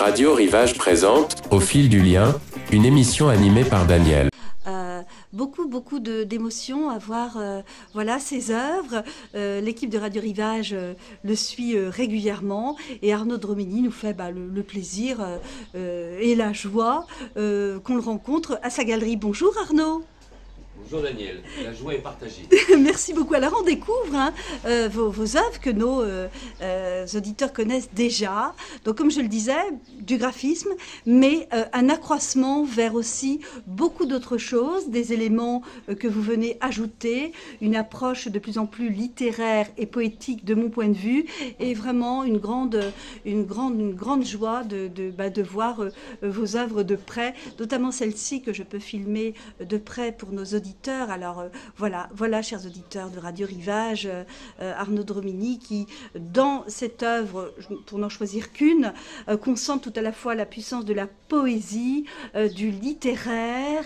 Radio Rivage présente Au fil du lien, une émission animée par Daniel. Beaucoup d'émotions à voir voilà, ces œuvres. L'équipe de Radio Rivage le suit régulièrement et Arnaud Dromini nous fait le plaisir et la joie qu'on le rencontre à sa galerie. Bonjour Arnaud. Bonjour Daniel, la joie est partagée. Merci beaucoup. Alors on découvre vos œuvres que nos auditeurs connaissent déjà. Donc comme je le disais, du graphisme, mais un accroissement vers aussi beaucoup d'autres choses, des éléments que vous venez ajouter, une approche de plus en plus littéraire et poétique de mon point de vue, et vraiment une grande joie de voir vos œuvres de près, notamment celle-ci que je peux filmer de près pour nos auditeurs. Alors voilà, chers auditeurs de Radio Rivage, Arnaud Dromini qui, dans cette œuvre, pour n'en choisir qu'une, concentre tout à la fois la puissance de la poésie, du littéraire,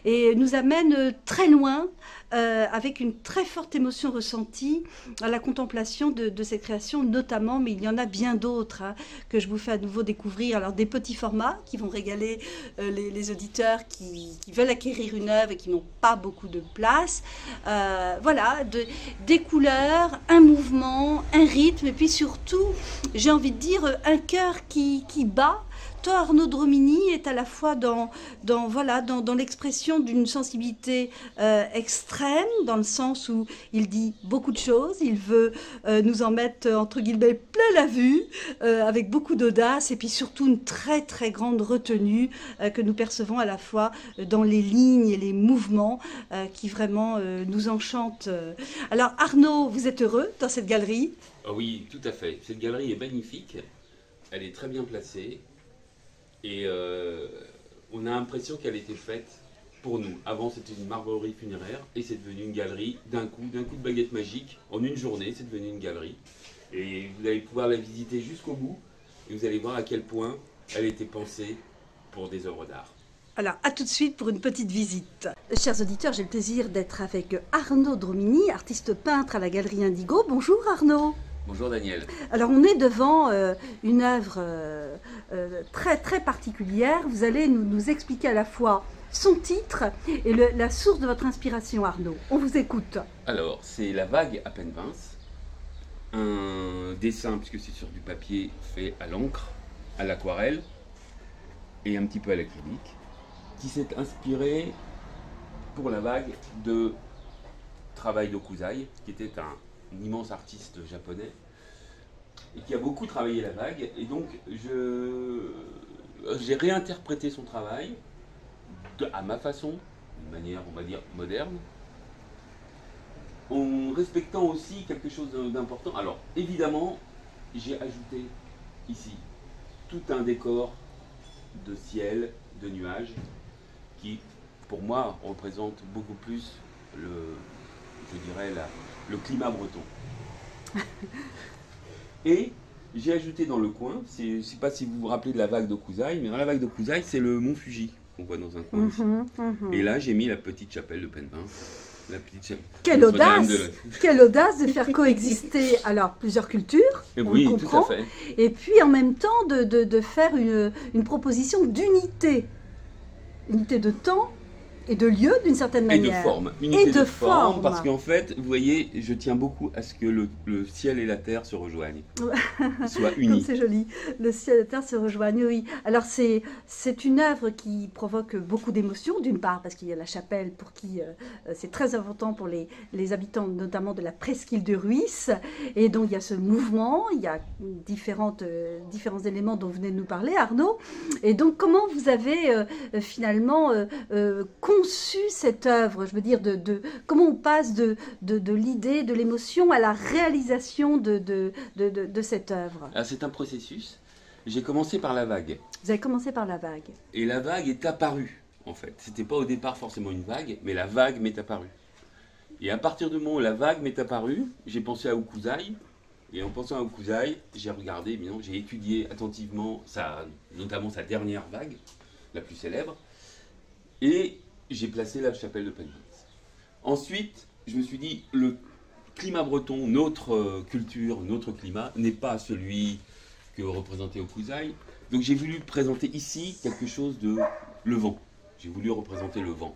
et nous amène très loin, avec une très forte émotion ressentie à la contemplation de cette création notamment, mais il y en a bien d'autres que je vous fais à nouveau découvrir. Alors des petits formats qui vont régaler les auditeurs qui veulent acquérir une œuvre et qui n'ont pas beaucoup de place. Des couleurs, un mouvement, un rythme, et puis surtout, j'ai envie de dire, un cœur qui bat. Toi, Arnaud Dromini est à la fois dans l'expression d'une sensibilité extrême, dans le sens où il dit beaucoup de choses, il veut nous en mettre, entre guillemets, plein la vue, avec beaucoup d'audace, et puis surtout une très très grande retenue que nous percevons à la fois dans les lignes et les mouvements qui vraiment nous enchantent. Alors Arnaud, vous êtes heureux dans cette galerie ? Oui, tout à fait. Cette galerie est magnifique, elle est très bien placée. Et on a l'impression qu'elle a été faite pour nous. Avant, c'était une marbrerie funéraire et c'est devenu une galerie d'un coup de baguette magique. En une journée, c'est devenu une galerie. Et vous allez pouvoir la visiter jusqu'au bout et vous allez voir à quel point elle a été pensée pour des œuvres d'art. Alors, à tout de suite pour une petite visite. Chers auditeurs, j'ai le plaisir d'être avec Arnaud Dromini, artiste peintre à la Galerie Indigo. Bonjour Arnaud. Bonjour Daniel. Alors on est devant une œuvre très très particulière. Vous allez nous expliquer à la fois son titre et la source de votre inspiration, Arnaud. On vous écoute. Alors, c'est La Vague à Penvins, un dessin, puisque c'est sur du papier fait à l'encre, à l'aquarelle et un petit peu à l'acrylique, qui s'est inspiré pour La Vague de travail d'Okuzai, qui était un immense artiste japonais et qui a beaucoup travaillé la vague, et donc j'ai réinterprété son travail à ma façon, d'une manière on va dire moderne, en respectant aussi quelque chose d'important. Alors évidemment j'ai ajouté ici tout un décor de ciel, de nuages qui pour moi représente beaucoup plus le climat breton. Et j'ai ajouté dans le coin, je ne sais pas si vous vous rappelez de la vague d'Okuzai, mais dans la vague d'Okuzai, c'est le mont Fuji qu'on voit dans un coin ici. Et là, j'ai mis la petite chapelle de Penvins. Quelle audace, quelle audace de faire coexister alors plusieurs cultures, oui, on comprend, tout à fait. Et puis en même temps de faire une proposition d'unité, unité de temps et de lieu d'une certaine manière. Et de forme. Unité de forme, parce qu'en fait, vous voyez, je tiens beaucoup à ce que le ciel et la terre se rejoignent, soient unis. C'est joli, le ciel et la terre se rejoignent, oui. Alors c'est une œuvre qui provoque beaucoup d'émotions, d'une part parce qu'il y a la chapelle pour qui c'est très important pour les habitants notamment de la presqu'île de Ruisse, et donc il y a ce mouvement, il y a différents éléments dont vous venez de nous parler, Arnaud. Et donc comment vous avez finalement conçu cette œuvre, je veux dire, comment on passe de l'idée, de l'émotion à la réalisation de cette œuvre? C'est un processus. J'ai commencé par la vague. Vous avez commencé par la vague. Et la vague est apparue, en fait. C'était pas au départ forcément une vague, mais la vague m'est apparue. Et à partir du moment où la vague m'est apparue, j'ai pensé à Okuzai. Et en pensant à Okuzai, j'ai regardé, j'ai étudié attentivement notamment sa dernière vague, la plus célèbre. Et j'ai placé la chapelle de Penvins. Ensuite, je me suis dit, le climat breton, notre culture, notre climat, n'est pas celui que représentait Okuzai. Donc j'ai voulu présenter ici quelque chose de le vent. J'ai voulu représenter le vent,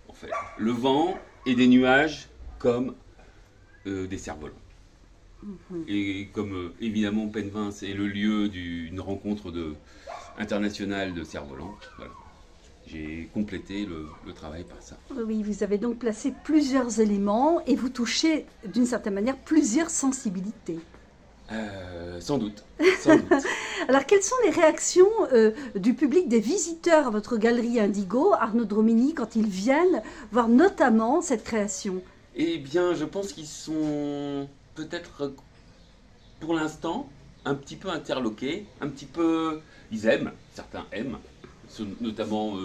en fait. Le vent et des nuages comme des cerfs-volants. Et comme évidemment Penvins est le lieu d'une rencontre internationale de cerfs-volants, voilà. J'ai complété le travail par ça. Oui, vous avez donc placé plusieurs éléments et vous touchez d'une certaine manière plusieurs sensibilités. Sans doute, sans doute. Alors, quelles sont les réactions du public, des visiteurs à votre galerie Indigo, Arnaud Dromini, quand ils viennent voir notamment cette création? Eh bien, je pense qu'ils sont peut-être, pour l'instant, un petit peu interloqués, un petit peu... Ils aiment, certains aiment, notamment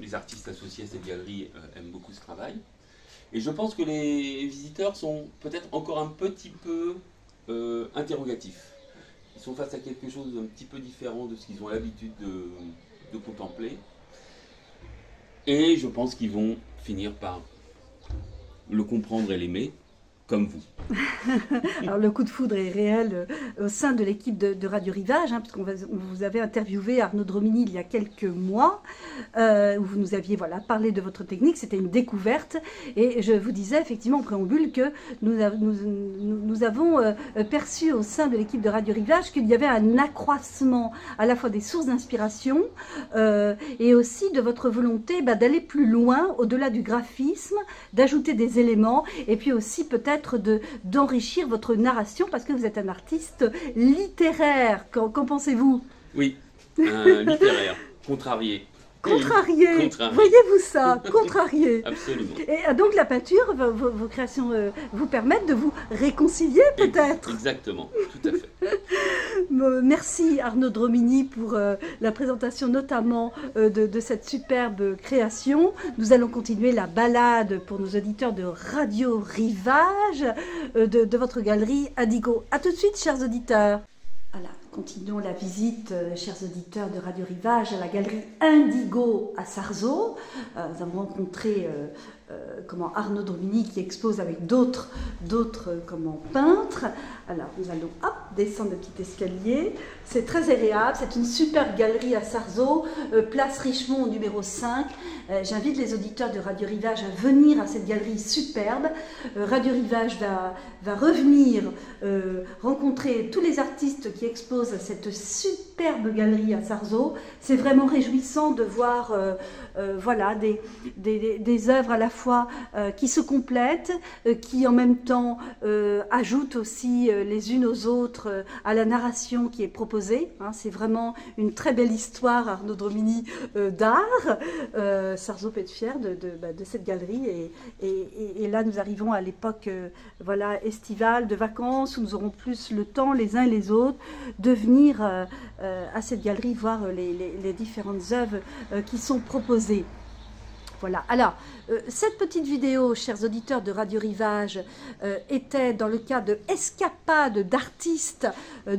les artistes associés à cette galerie aiment beaucoup ce travail. Et je pense que les visiteurs sont peut-être encore un petit peu interrogatifs. Ils sont face à quelque chose d'un petit peu différent de ce qu'ils ont l'habitude de contempler. Et je pense qu'ils vont finir par le comprendre et l'aimer, comme vous. Alors le coup de foudre est réel au sein de l'équipe de Radio Rivage, hein, puisqu'on vous avait interviewé Arnaud Dromini il y a quelques mois, où vous nous aviez parlé de votre technique, c'était une découverte, et je vous disais effectivement en préambule que nous avons perçu au sein de l'équipe de Radio Rivage qu'il y avait un accroissement à la fois des sources d'inspiration et aussi de votre volonté d'aller plus loin, au-delà du graphisme, d'ajouter des éléments, et puis aussi peut-être d'enrichir votre narration, parce que vous êtes un artiste littéraire. Qu'en pensez-vous? Oui, un littéraire, contrarié. Contrarié, Contrarié. Voyez-vous ça, contrarié. Absolument. Et donc la peinture, vos créations vous permettent de vous réconcilier peut-être. Exactement, tout à fait. Merci Arnaud Dromini pour la présentation notamment de cette superbe création. Nous allons continuer la balade pour nos auditeurs de Radio Rivage de votre galerie Indigo. A tout de suite, chers auditeurs. Voilà, continuons la visite, chers auditeurs de Radio Rivage, à la galerie Indigo à Sarzeau. Nous avons rencontré Arnaud Dromini qui expose avec d'autres peintres. Alors nous allons descendre le petit escalier. C'est très agréable, c'est une super galerie à Sarzeau, place Richemont numéro 5. J'invite les auditeurs de Radio Rivage à venir à cette galerie superbe. Radio Rivage va revenir rencontrer tous les artistes qui exposent à cette superbe galerie à Sarzeau. C'est vraiment réjouissant de voir des œuvres à la fois qui se complètent, qui en même temps ajoutent aussi les unes aux autres à la narration qui est proposée. Hein, c'est vraiment une très belle histoire, Arnaud Dromini, d'art. Sarzeau peut être fier de cette galerie. Et là, nous arrivons à l'époque estivale, de vacances, où nous aurons plus le temps, les uns et les autres, de venir à cette galerie voir les différentes œuvres qui sont proposées. Voilà. Alors, cette petite vidéo, chers auditeurs de Radio Rivage, était dans le cadre de Escapades d'artistes.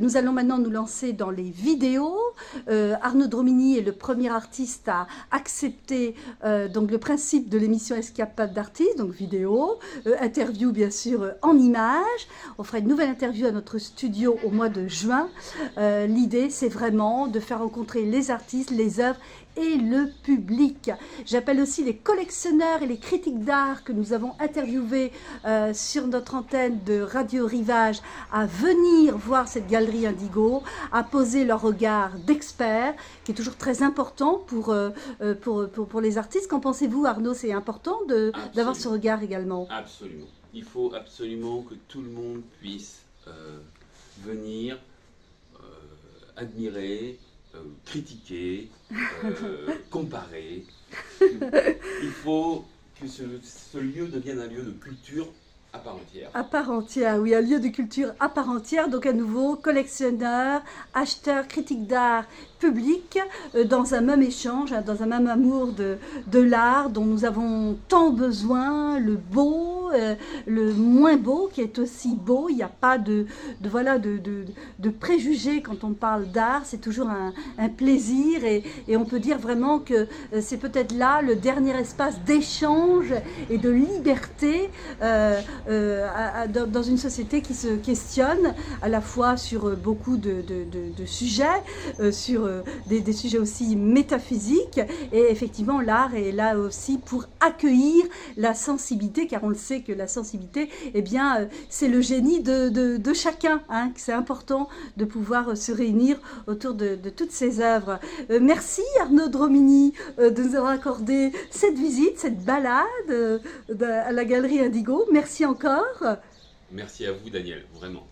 Nous allons maintenant nous lancer dans les vidéos. Arnaud Dromini est le premier artiste à accepter donc le principe de l'émission Escapades d'artistes, donc vidéo, interview bien sûr en images. On fera une nouvelle interview à notre studio au mois de juin. L'idée, c'est vraiment de faire rencontrer les artistes, les œuvres et le public. J'appelle aussi les collectionneurs et les critiques d'art que nous avons interviewés sur notre antenne de Radio Rivage à venir voir cette galerie Indigo, à poser leur regard d'expert, qui est toujours très important pour les artistes. Qu'en pensez-vous, Arnaud? C'est important d'avoir ce regard également. Absolument. Il faut absolument que tout le monde puisse venir admirer, critiquer, comparer. Il faut que ce lieu devienne un lieu de culture à part entière. À part entière, oui, un lieu de culture à part entière. Donc à nouveau, collectionneurs, acheteurs, critiques d'art, public, dans un même échange, dans un même amour de l'art dont nous avons tant besoin, le beau, le moins beau qui est aussi beau. Il n'y a pas de préjugés quand on parle d'art, c'est toujours un plaisir et on peut dire vraiment que c'est peut-être là le dernier espace d'échange et de liberté dans une société qui se questionne à la fois sur beaucoup de sujets, sur des sujets aussi métaphysiques, et effectivement l'art est là aussi pour accueillir la sensibilité, car on le sait que la sensibilité, eh bien, c'est le génie de chacun, hein, c'est important de pouvoir se réunir autour de toutes ces œuvres. Merci Arnaud Dromini de nous avoir accordé cette visite, cette balade à la Galerie Indigo. Merci encore. Merci à vous Daniel, vraiment.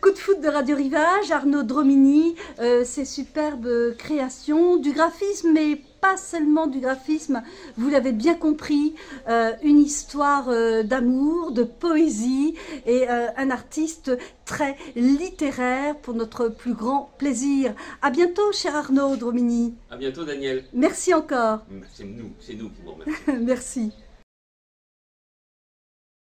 Coup de foudre de Radio Rivage, Arnaud Dromini, ces superbes créations, du graphisme, mais pas seulement du graphisme, vous l'avez bien compris, une histoire d'amour, de poésie, et un artiste très littéraire pour notre plus grand plaisir. À bientôt, cher Arnaud Dromini. À bientôt Daniel. Merci encore. C'est nous qui vous remercions. Merci.